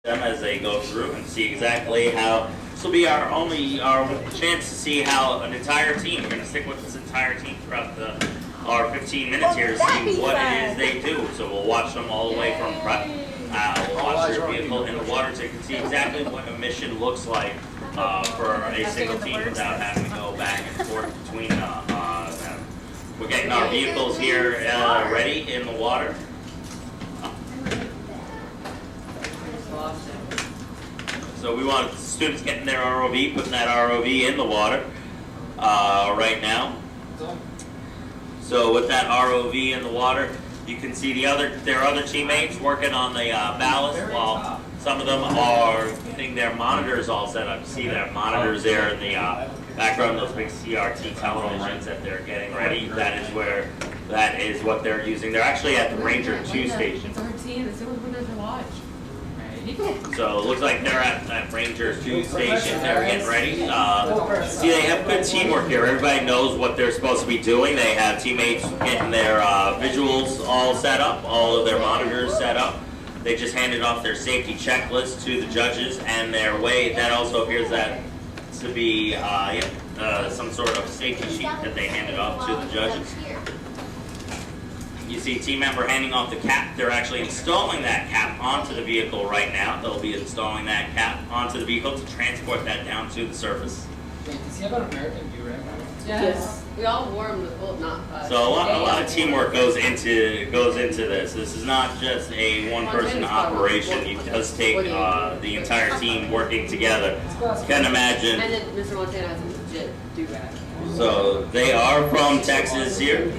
them as they go through and see exactly how. This will be our chance to see how an entire team. We're going to stick with this entire team throughout our 15 minutes here to see what it is they do. So we'll watch them all the way from prep. We'll watch their vehicle in the water so you can see exactly what a mission looks like for a single team without having to go back and forth between them. We're getting our vehicles here ready in the water. So we want students getting their ROV, putting that ROV in the water right now. So with that ROV in the water, you can see their other teammates working on the ballast while some of them are getting their monitors all set up. You see their monitors there in the background, those big CRT televisions that they're getting ready. That is what they're using. They're actually at the Ranger 2 station. So it looks like they're at that Ranger 2 station. They're getting ready. See, they have good teamwork here. Everybody knows what they're supposed to be doing. They have teammates getting their visuals all set up, all of their monitors set up. They just handed off their safety checklist to the judges, and their way that also appears that to be some sort of safety sheet that they handed off to the judges. You see a team member handing off the cap. They're actually installing that cap onto the vehicle right now. They'll be installing that cap onto the vehicle to transport that down to the surface. Wait, does he have an American do-rag? Yes. We all wore them, well, not us. So a lot of teamwork goes into this. This is not just a one-person operation. It does take the entire team working together. You can imagine. And then Mr. Montana has a legit do-rag. So they are from Texas here.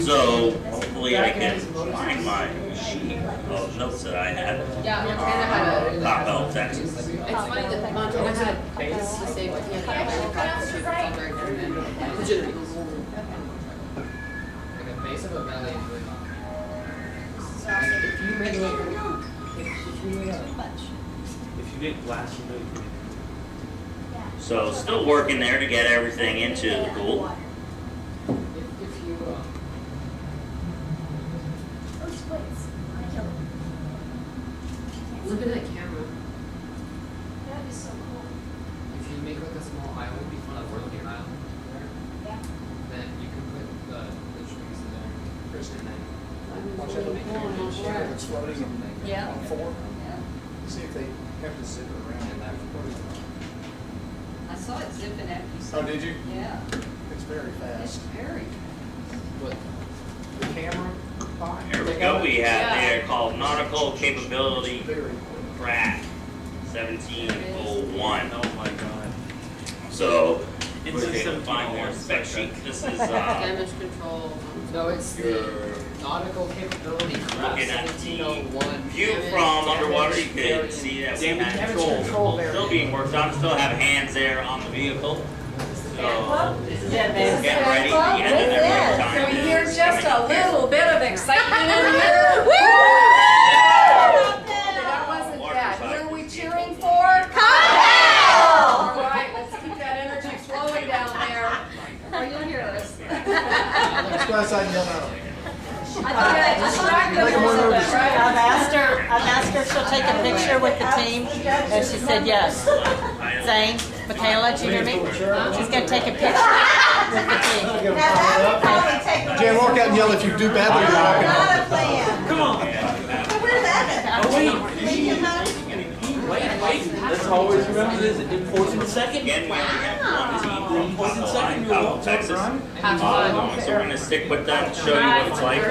So hopefully I can find my sheet of notes that I had. Yeah, Montana had a Coppell, Texas. It's funny that Montana had he saved what he had legit. Like a base of a belly is really long. If you get glass, you know you can. So still working there to get everything into the pool. Look at that camera. That is so cool. If you make like a small island, it would be fun to work an island there. Yeah. Then you can put the trees in there first and then Watch it make it. It's floating in Yeah. on four. Yeah. See if they have to zip it around in that. I saw it zipping after you Oh, said did you? Yeah. It's very It's fast. very. What? The camera. Here we go. We have they're called Nautical Capability Very quick. Crack 1701. Oh my god. So It's we're a going to 1701 find their spec sheet. This is Damage control. No, it's the your nautical capability looking at the 1701. view from underwater. You can see that we Damage have control. still being worked on. Still have hands there on the vehicle. So Yeah, man. get ready. The end of their time. Can we hear is just coming a up here. little bit of excitement in here? Woo! That wasn't bad. Who are we cheering for? Coppell! All right, let's keep that energy flowing down there. Or you'll hear us. Let's go outside and yell out. Distract them a little bit, right? I've asked her if she'll take a picture with the team, and she said yes. Zane, Michaela, do you hear me? She's gonna take a picture with the team. Jan, walk out and yell if you do badly. You're walking out. Come on. Wait. Let's always remember this. Important second. Again, we only have one team Important from second. Coppell, Texas. Have fun. So we're going to stick with them, show you what it's like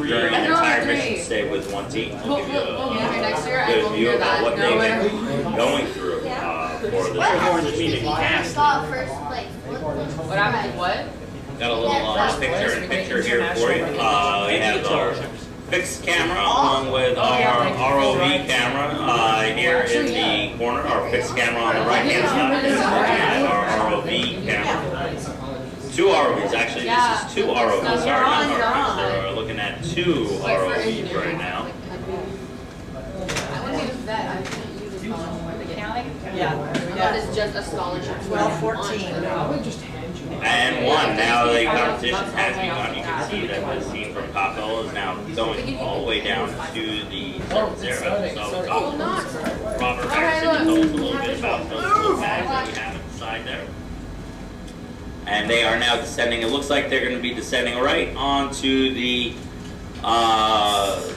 during an entire mission stay with one team. We'll give you We'll be here next year a and good we'll view hear about that. what they've been going through for this mission. Got first place. What happened? What? Got a little picture-in-picture here for you. We have our fixed camera along with our ROV camera here in the corner. Our fixed camera on the right-hand side. And our ROV camera. Two ROVs, actually. This is two ROVs. Sorry, not ROVs. We're looking at two ROVs right now. I want to be a vet. I can't use a scholarship. Yeah. That is just a scholarship. 12, 14. I would just hand you one. And one. Now the competition has begun. You can see that the team from Coppell is now going all the way down to the surface area. So Oh, not. tell us a little bit about those little bags that we have at the side there. And they are now descending. It looks like they're going to be descending right onto the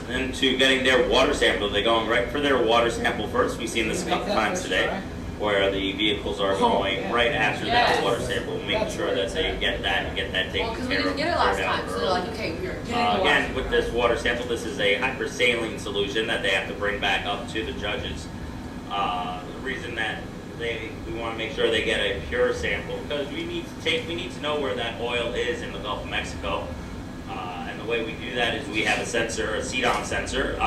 into getting their water sample. They're going right for their water sample first. We've seen this a couple times today, where the vehicles are going right after that water sample, making sure that they get that and get that taken Well, because we care of. didn't get it last time, so they're like, okay, we're getting the water. Again, with this water sample, this is a hypersaline solution that they have to bring back up to the judges. The reason that we want to make sure they get a pure sample, because we need to know where that oil is in the Gulf of Mexico. And the way we do that is we have a sensor, a CDOM sensor,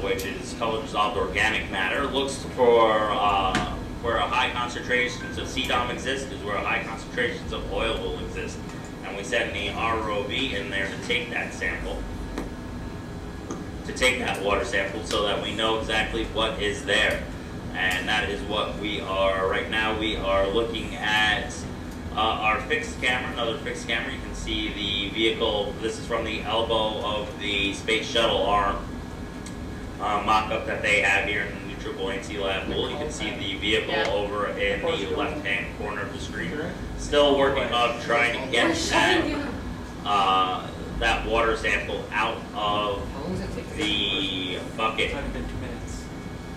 which is color dissolved organic matter. It looks for where high concentrations of CDOM exist is where high concentrations of oil will exist. And we send the ROV in there to take that sample, to take that water sample, so that we know exactly what is there. And that is what we are, right now we are looking at our fixed camera, another fixed camera. You can see the vehicle. This is from the elbow of the space shuttle arm mock-up that they have here in the neutral buoyancy lab pool. You can see the vehicle over in the left-hand corner of the screen. Still working on trying to get that water sample out of the bucket.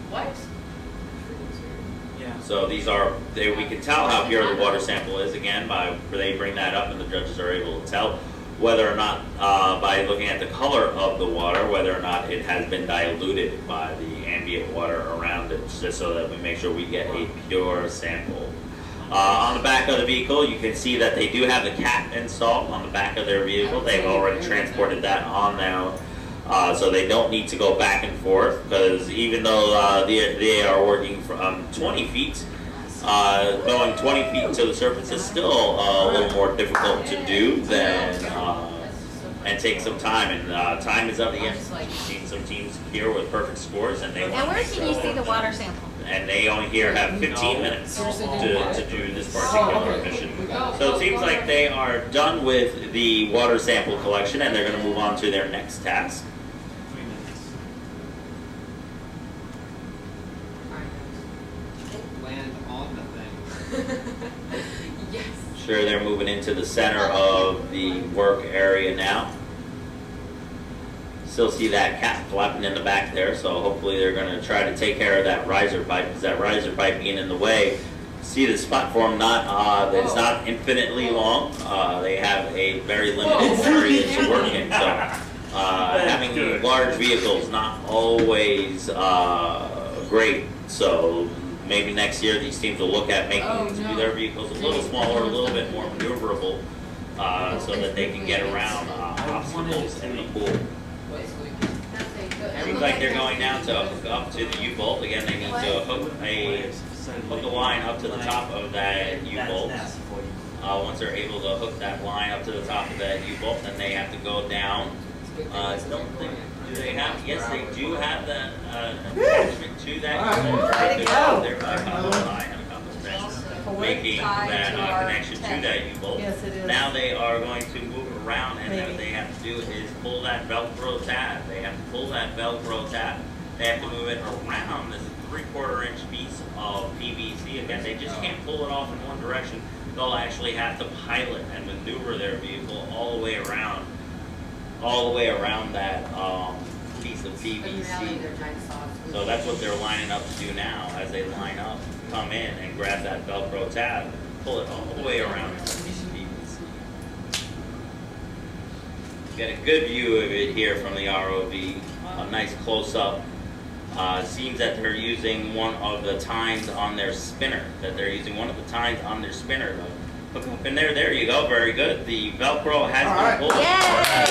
What? So these are, we can tell how pure the water sample is, again, by they bring that up and the judges are able to tell whether or not, by looking at the color of the water, whether or not it has been diluted by the ambient water around it, just so that we make sure we get a pure sample. On the back of the vehicle, you can see that they do have the cap installed on the back of their vehicle. They've already transported that on now. So they don't need to go back and forth, because even though they are working from 20 feet, going 20 feet to the surface is still a little more difficult to do than and take some time. And time is of the essence. We've seen some teams here with perfect scores, and they And where can you see the water sample? and they only here have 15 minutes to do this particular mission. So it seems like they are done with the water sample collection, and they're going to move on to their next task. Land on the thing. Yes. Sure, they're moving into the center of the work area now. Still see that cap flapping in the back there, so hopefully they're going to try to take care of that riser pipe, because that riser pipe being in the way. See this platform it's not infinitely long. They have a very limited area to work in, so having large vehicles not always great. So maybe next year these teams will look at making their vehicles a little smaller, a little bit more maneuverable, so that they can get around obstacles in the pool. Seems like they're going now to hook up to the U-bolt. Again, they need to hook a line up to the top of that U-bolt. Once they're able to hook that line up to the top of that U-bolt, then they have to go down. Do they have? Yes, they do have that attachment to that. They're making that connection to that U-bolt. Yes, it is. Now they are going to move around, and what they have to do is pull that Velcro tab. They have to pull that Velcro tab. They have to move it around this 3/4 inch piece of PVC. Again, they just can't pull it off in one direction. They'll actually have to pilot and maneuver their vehicle all the way around that piece of PVC. So that's what they're lining up to do now. As they line up, come in and grab that Velcro tab, pull it all the way around the piece of PVC. Get a good view of it here from the ROV. A nice close-up. Seems that they're using one of the tines on their spinner. Hook up in there. There you go. Very good. The Velcro has been pulled. And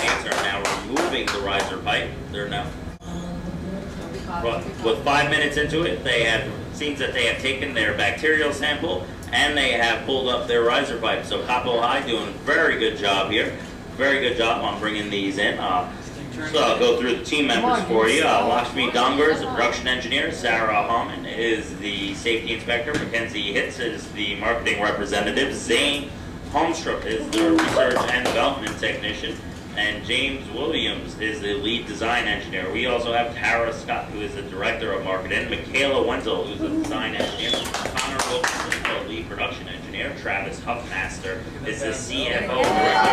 teammates are now removing the riser pipe. They're now, with 5 minutes into it, seems that they have taken their bacterial sample and they have pulled up their riser pipe. So Coppell High doing a very good job here. Very good job on bringing these in. So I'll go through the team members for you. Lakshmi Dongar is the production engineer. Sarah Hallman is the safety inspector. Mackenzie Hitz is the marketing representative. Zane Holmstrup is the research and development technician. and James Williams is the lead design engineer. We also have Tara Scott, who is the director of marketing, Michaela Wenzel, who's the design engineer, Connor Wilson, the lead production engineer, Travis Huffmaster is the CFO director.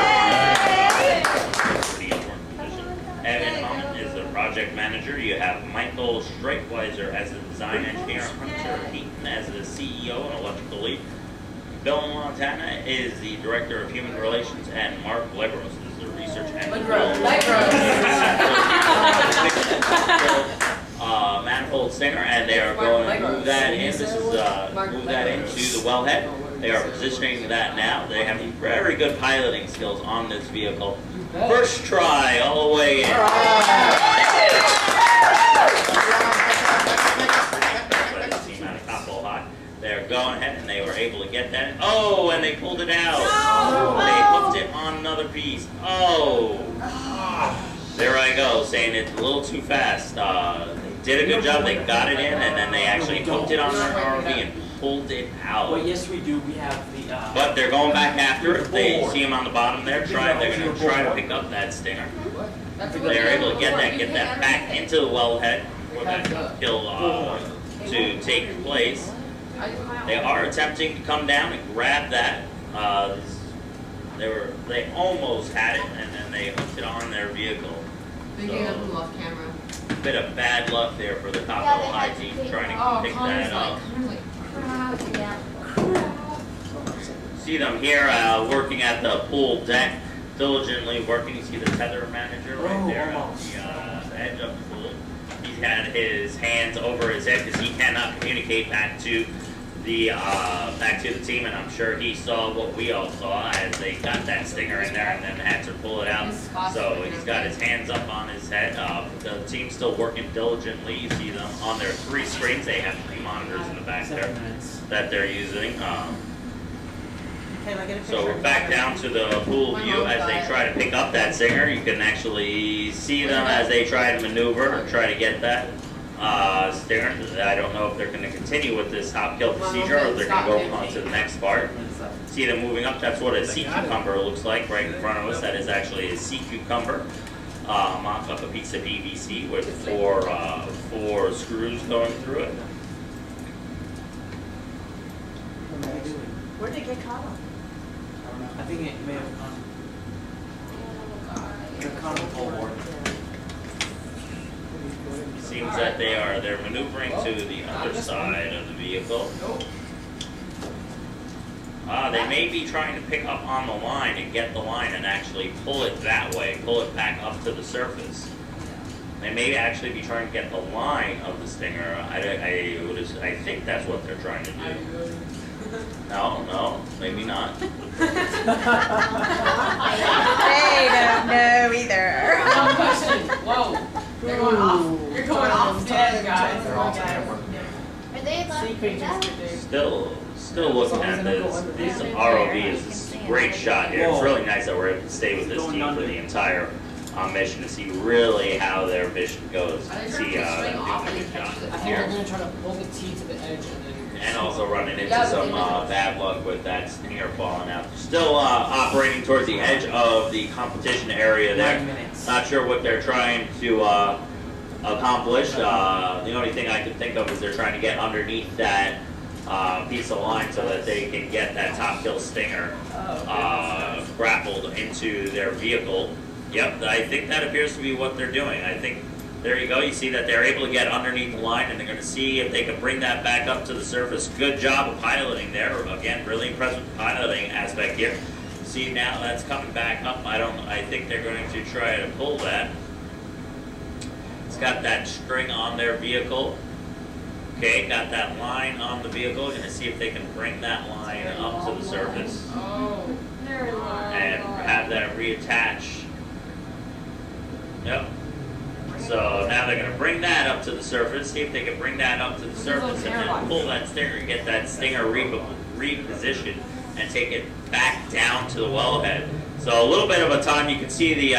Evan Hummon is the project manager. You have Michael Streikweiser as the design engineer, Hunter Heaton as the CEO and electrical lead. Bill Montana is the director of human relations, and Mark Legros is the research and manifold stinger, and they are going to move that in. This is move that into the wellhead. They are positioning that now. They have very good piloting skills on this vehicle. First try all the way in. Team out of Coppell High. They're going ahead and they were able to get that. Oh, and they pulled it out. No. They hooked it on another piece. Oh. There I go, saying it's a little too fast. They did a good job. They got it in, and then they actually hooked it on their RV and pulled it out. Well, yes, we do. We have the. But they're going back after it. They see him on the bottom there. They're going to try to pick up that stinger. They're able to get that back into the wellhead for that kill to take place. They are attempting to come down and grab that. They almost had it, and then they hooked it on their vehicle. They gave up the off camera. Bit of bad luck there for the Coppell High team trying to pick that up. See them here working at the pool deck, diligently working. You see the tether manager right there on the edge of the pool. He's had his hands over his head because he cannot communicate back to the team, and I'm sure he saw what we all saw as they got that stinger in there and then had to pull it out. So he's got his hands up on his head. The team's still working diligently. You see them on their 3 screens. They have 3 monitors in the back there that they're using. So we're back down to the pool view as they try to pick up that stinger. You can actually see them as they try to maneuver and try to get that stinger. I don't know if they're going to continue with this top kill procedure or if they're going to go on to the next part. See them moving up. That's what a sea cucumber looks like right in front of us. That is actually a sea cucumber. Mock up a piece of PVC with 4 screws going through it. Where did it get caught on? I think it may have come with pole board. Seems that they're maneuvering to the other side of the vehicle. They may be trying to pick up on the line and get the line and actually pull it that way, pull it back up to the surface. They may actually be trying to get the line of the stinger. I think that's what they're trying to do. No, maybe not. They don't know either. One question. Whoa. You're going off. You're going off dead, guys. They're all together. Are they allowed to do that? Still looking at this ROV. This is a great shot here. It's really nice that we're able to stay with this team for the entire mission to see really how their mission goes. See them doing a good job I think they're going to try to pull the T to the edge and also running into some bad luck with that stinger falling out. Still operating towards the edge of the competition area there. 9 minutes. Not sure what they're trying to accomplish. The only thing I can think of is they're trying to get underneath that piece of line so that they can get that top kill stinger grappled into their vehicle. Yep, I think that appears to be what they're doing. I think, there you go, you see that they're able to get underneath the line and they're going to see if they can bring that back up to the surface. Good job of piloting there. Again, really impressed with the piloting aspect here. See now that's coming back up. I think they're going to try to pull that. It's got that string on their vehicle. Okay, got that line on the vehicle. Going to see if they can bring that line up to the surface. And have that reattach. Yep. So now they're going to bring that up to the surface, see if they can bring that up to the surface and then pull that stinger and get that stinger repositioned and take it back down to the wellhead. So a little bit of a time, you can see the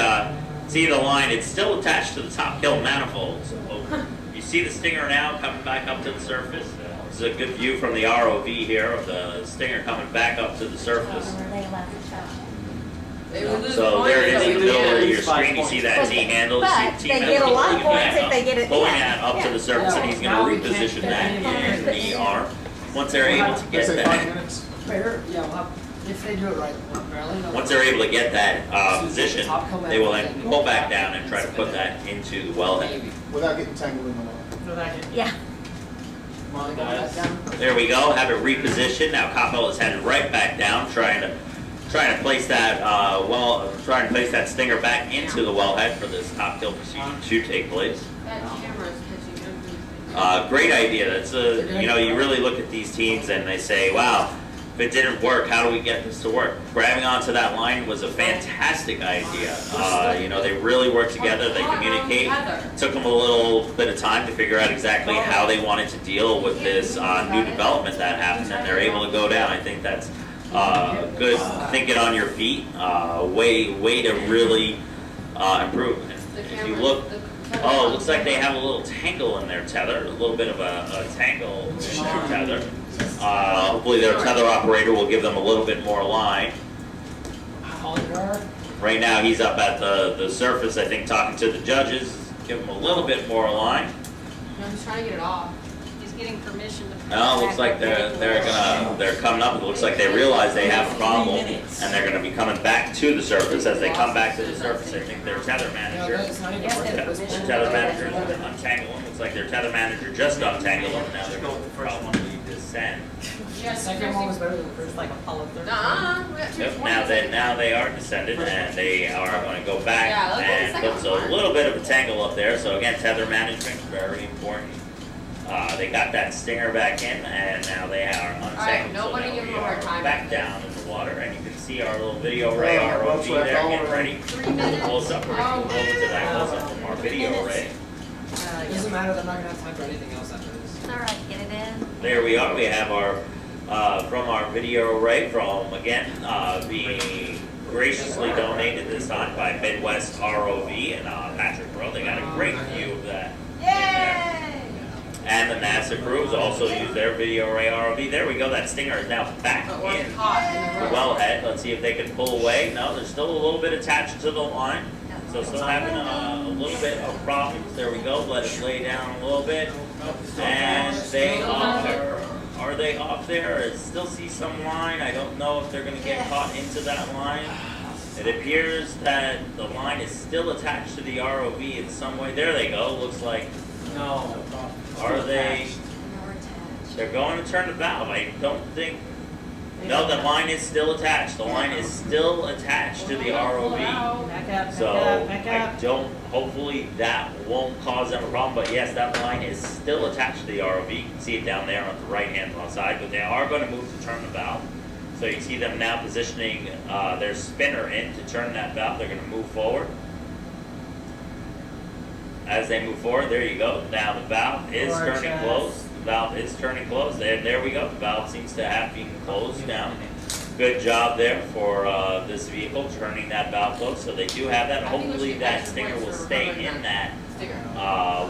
line. It's still attached to the top kill manifold. So you see the stinger now coming back up to the surface. This is a good view from the ROV here of the stinger coming back up to the surface. They would lose So there it is in the They middle lose of your 5 screen. You see that points. T handle. But See they T get a handle lot of pulling points that if they get it pulling in. that up to the surface, and he's going to reposition that in the arm. Once they're able to get Let's say 5 that, minutes. Yeah, well, if they do it right, well, barely. once they're able to get that position, they will then pull back down and try to put that into the wellhead. Without getting tangled in the water. Yeah. There we go. Have it repositioned. Now Coppell is headed right back down, trying to place that trying to place that stinger back into the wellhead for this cocktail procedure to take place. That camera is catching everything. Great idea. That's you really look at these teams and they say, wow, if it didn't work, how do we get this to work? Grabbing onto that line was a fantastic idea. They really work together. They communicate. It took them a little bit of time to figure out exactly how they wanted to deal with this new development that happened, and they're able to go down. I think that's good thinking on your feet. Way to really improve. If you look. Oh, it looks like they have a little tangle in their tether, a little bit of a tangle in their tether. Hopefully their tether operator will give them a little bit more line. Right now he's up at the surface, I think, talking to the judges. Give them a little bit more line. I'm just trying to get it off. He's getting permission to. No, it looks like they're coming up. It looks like they realize they have a problem, and they're gonna be coming back to the surface. As they come back to the surface, I think their tether manager. Their tether manager is gonna untangle them. Looks like their tether manager just untangled them. Now they're going to probably descend. Yes, Second one was better than the first, like Apollo 13. Nuh-uh, we got 2 Yep, points. now they are descended, and they are going to go back Yeah, look at the and second puts a one. little bit of a tangle up there. So again, tether management, very important. They got that stinger back in, and now they are untangled. nobody so now give them we a hard are time back after down in the water, and you can see our little video array, ROV there, getting ready. 3 minutes. Close up, we're going to go over to that close up from our video array. Doesn't matter, they're not gonna have time for anything else after this. All right, get it in. There we are. We have our from our video array from again being graciously donated this time by Midwest ROV and Patrick Rowe. They got a great view of that. Yay! And the NASA crews also use their video array ROV. There we go. That stinger is now back But we're in caught in the the road. wellhead. Let's see if they can pull away. No, there's still a little bit attached to the line. So still having a little bit of problems. There we go. Let it lay down a little bit. And they are they off there? I still see some line. I don't know if they're going to get caught into that line. It appears that the line is still attached to the ROV in some way. There they go. Looks like. No. Are they? They're going to turn the valve. I don't think. No, the line is still attached. The line is still attached to the ROV. Back up, So back I up. don't. Hopefully that won't cause them a problem. But yes, that line is still attached to the ROV. You can see it down there on the right-hand side. But they are going to move to turn the valve. So you see them now positioning their spinner in to turn that valve. They're going to move forward. As they move forward, there you go. Now the valve is turning closed. The valve is turning closed. And there we go. The valve seems to have been closed down. Good job there for this vehicle turning that valve closed. So they do have that. Hopefully that stinger will stay in that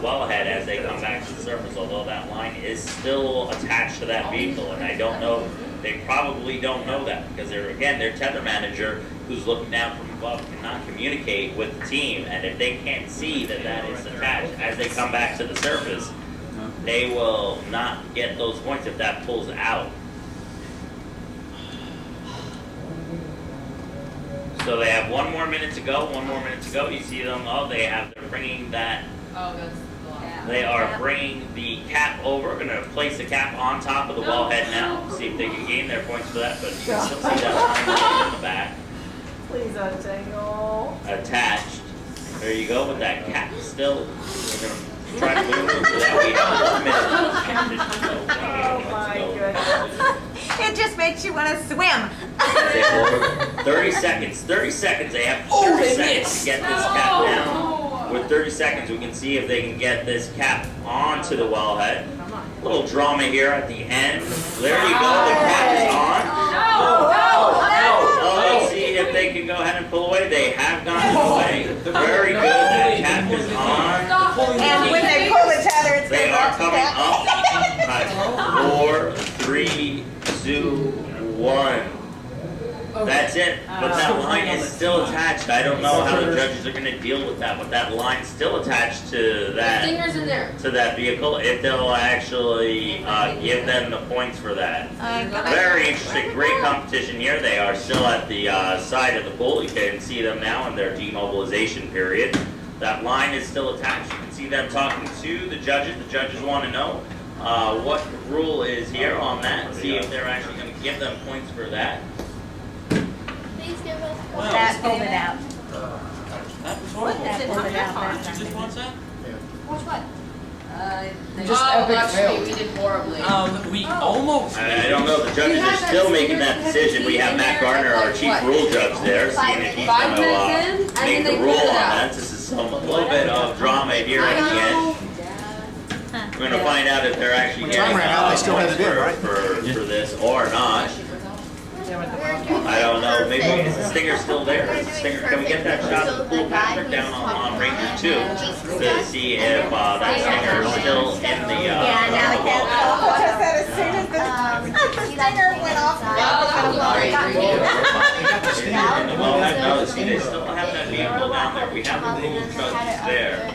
wellhead as they come back to the surface. Although that line is still attached to that vehicle, and I don't know. They probably don't know that because their tether manager, who's looking down from above, cannot communicate with the team, and if they can't see that that is attached as they come back to the surface, they will not get those points if that pulls out. So they have 1 more minute to go. 1 more minute to go. You see them. Oh, they're bringing that. Oh, that's the line. They are bringing the cap over. Going to place the cap on top of the wellhead now. See if they can gain their points for that. But you can still see that line in the back. Please untangle. Attached. There you go with that cap still. We're going to try to move it so that we have 1 minute. Oh my goodness. It just makes you want to swim. 30 seconds. 30 seconds. They have 30 seconds to get this cap down. With 30 seconds, we can see if they can get this cap onto the wellhead. A little drama here at the end. There you go. The cap is on. Let's see if they can go ahead and pull away. They have gotten away. Very good. The cap is on. And when they pull the tether, it's They going are to coming up. 4, 3, 2, 1. That's it, but that line is still attached. I don't know how the judges are gonna deal with that, but that line's still attached to that. Stinger's in there. To that vehicle, if they'll actually give them the points for that. Very interesting, great competition here. They are still at the side of the pool. You can see them now in their demobilization period. That line is still attached. You can see them talking to the judges. The judges want to know what the rule is here on that. See if they're actually going to give them points for that. Please give us. That, pulled it out. That was What horrible. is it? What happened? Did you just watch that? Watch what? Actually, we did horribly. We almost. I don't know. The judges are still making that decision. We have Matt Garner, our chief rule judge, there, seeing if he's going 5 minutes in, to and make then the they rule pulled on it out. that. This is a little bit of drama here at the end. We're going to find out if they're actually getting time ran out, they still had points it in, right? for this or not. I don't know. Maybe is the Stinger still there? Is the Stinger? Can we get that shot of the pool Patrick down on Ranger 2 to see if that Stinger is still in the Just said as soon as the stinger went off. No, see, they still have that vehicle down there. We have the pool trucks there.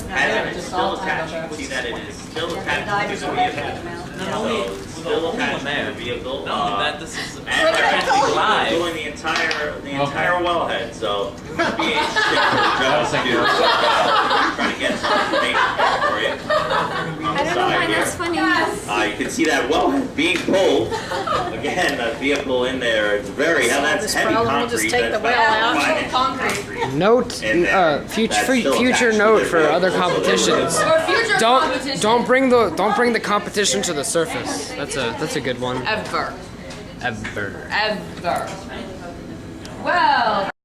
And it's still attached. You can see that it is still attached to the vehicle. So it's still attached to the vehicle. That this is And they're actually live. doing the entire wellhead, so it'll be interesting for the judges to try to get some information for you. On the side here. You can see that wellhead being pulled. Again, that vehicle in there, it's very, that's heavy concrete. That's about 5 inches of concrete. Note, in there. future That's still future attached to note the for vehicle, other so they're competitions. For future competition. Don't bring the competition to the surface. That's a good one. Ever. Ever. Ever. Well.